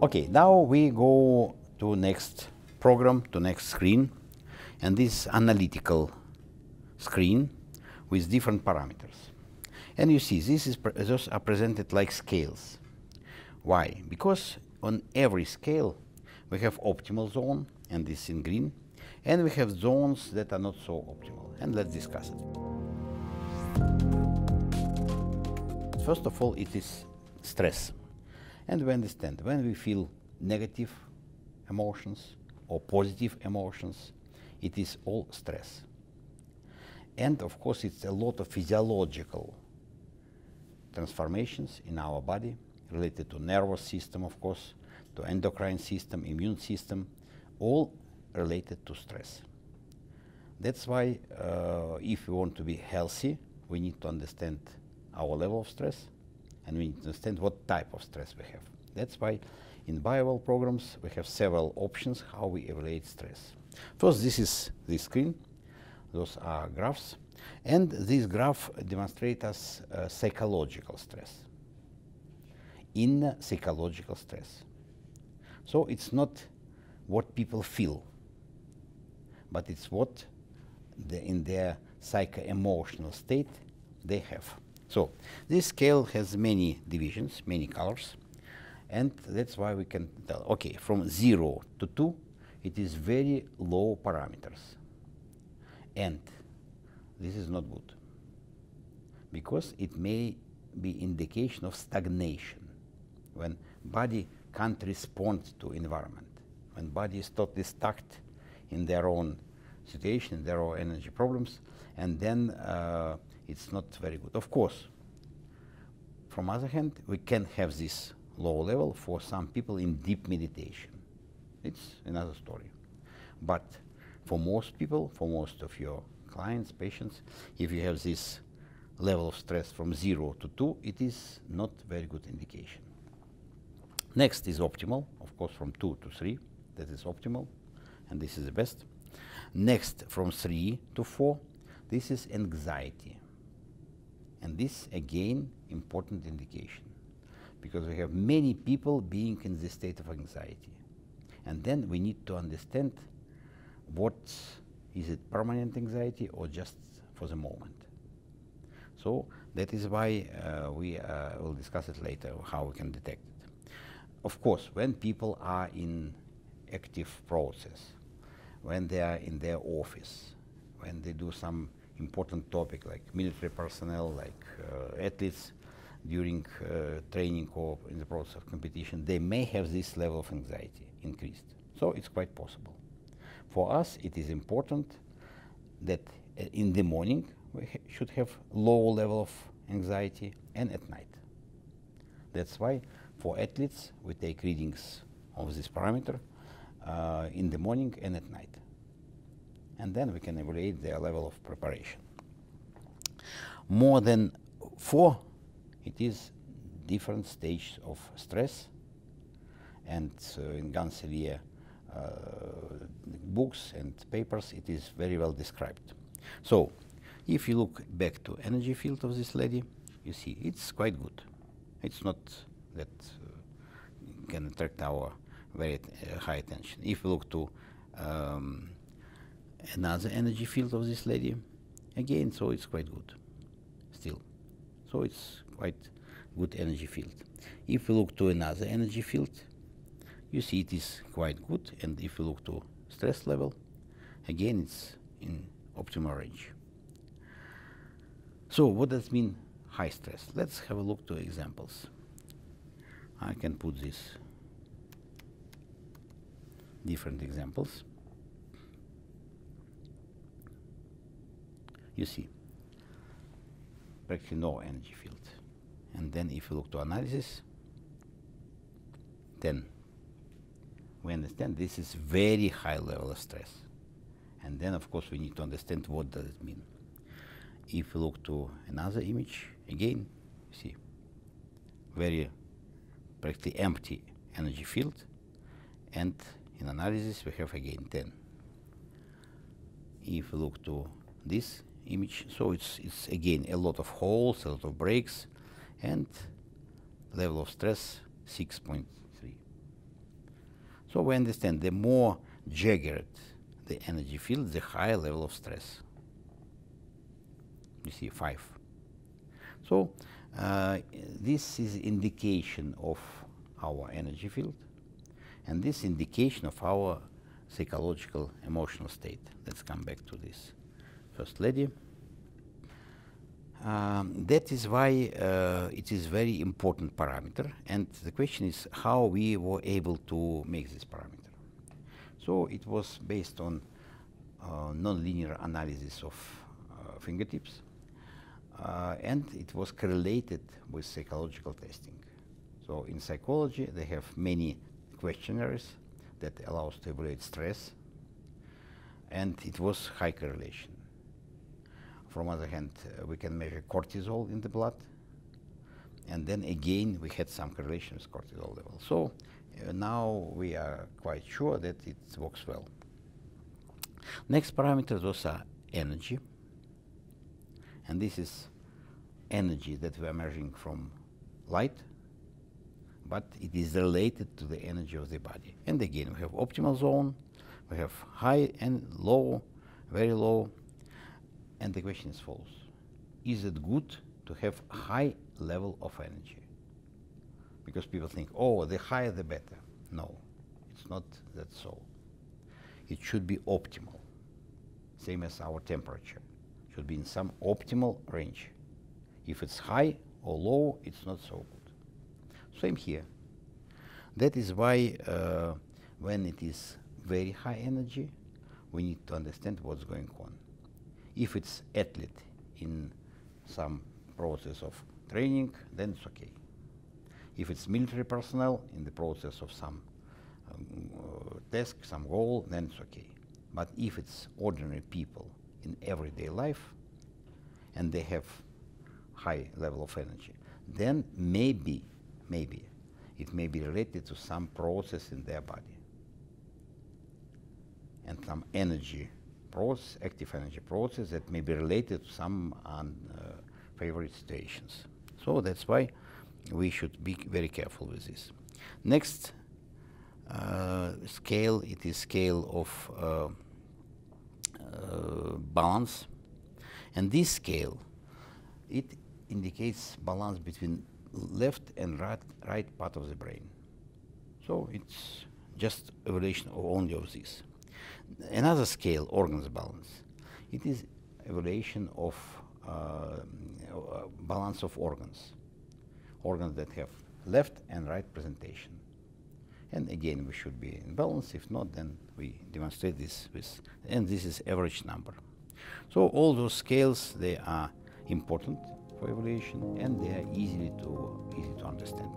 Okay, now we go to next program, to next screen, and this analytical screen with different parameters. And you see, those are presented like scales. Why? Because on every scale we have optimal zone, and this in green, and we have zones that are not so optimal. And let's discuss it. First of all, it is stress. And we understand when we feel negative emotions or positive emotions, it is all stress. And of course, it's a lot of physiological transformations in our body related to nervous system, of course, to endocrine system, immune system, all related to stress. That's why if we want to be healthy, we need to understand our level of stress, and we need to understand what type of stress we have. That's why in behavioral programs we have several options how we evaluate stress. First, this is the screen. Those are graphs, and this graph demonstrates us psychological stress. In psychological stress. So it's not what people feel, but it's what in their psycho-emotional state they have. So this scale has many divisions, many colors, and that's why we can tell, okay, from 0 to 2, it is very low parameters. And this is not good, because it may be indication of stagnation, when body can't respond to environment, when body is totally stuck in their own situation, their own energy problems, and then it's not very good. Of course, from other hand, we can have this low level for some people in deep meditation. It's another story. But for most people, for most of your clients, patients, if you have this level of stress from 0 to 2, it is not very good indication. Next is optimal, of course, from 2 to 3, that is optimal, and this is the best. Next, from 3 to 4, this is anxiety. And this, again, important indication, because we have many people being in this state of anxiety. And then we need to understand what is it, permanent anxiety or just for the moment. So that is why we will discuss it later, how we can detect it. Of course, when people are in active process, when they are in their office, when they do some important topic like military personnel, like athletes during training or in the process of competition, they may have this level of anxiety increased. So it's quite possible. For us, it is important that in the morning we should have low level of anxiety, and at night. That's why for athletes we take readings of this parameter in the morning and at night. And then we can evaluate their level of preparation. More than 4, it is different stages of stress, and in Gansevier books and papers it is very well described. So if you look back to energy field of this lady, you see it's quite good. It's not that can attract our very high attention. If you look to another energy field of this lady, again, so it's quite good still. So it's quite good energy field. If you look to another energy field, you see it is quite good, and if you look to stress level, again it's in optimal range. So what does mean high stress? Let's have a look to examples. I can put these different examples. You see practically no energy field. And then if you look to analysis, then we understand this is very high level of stress. And then of course we need to understand what does it mean. If you look to another image, again, you see very practically empty energy field, and in analysis we have again 10. If you look to this image, so it's again a lot of holes, a lot of breaks, and level of stress 6.3. So we understand the more jagged the energy field, the higher level of stress. You see 5. So this is indication of our energy field, and this indication of our psychological emotional state. Let's come back to this First Lady. That is why it is very important parameter, and the question is how we were able to make this parameter. So it was based on nonlinear analysis of fingertips, and it was correlated with psychological testing. So in psychology, they have many questionnaires that allows to evaluate stress, and it was high correlation. From other hand, we can measure cortisol in the blood, and then again we had some correlation with cortisol level. So now we are quite sure that it works well. Next parameter, those are energy, and this is energy that we are measuring from light, but it is related to the energy of the body. And again, we have optimal zone, we have high and low, very low, and the question is false. Is it good to have high level of energy? Because people think, oh, the higher the better. No, it's not that so. It should be optimal, same as our temperature. It should be in some optimal range. If it's high or low, it's not so good. Same here. That is why when it is very high energy, we need to understand what's going on. If it's athlete in some process of training, then it's okay. If it's military personnel in the process of some task, some goal, then it's okay. But if it's ordinary people in everyday life and they have high level of energy, then maybe it may be related to some process in their body and some energy process, active energy process that may be related to some unfavorable situations. So that's why we should be very careful with this. Next scale, it is scale of balance, and this scale, it indicates balance between left and right part of the brain. So it's just evaluation of only of this. Another scale, organs balance, it is evaluation of balance of organs that have left and right presentation. And again, we should be in balance. If not, then we demonstrate this with, and this is average number. So all those scales, they are important for evaluation, and they are easy to understand.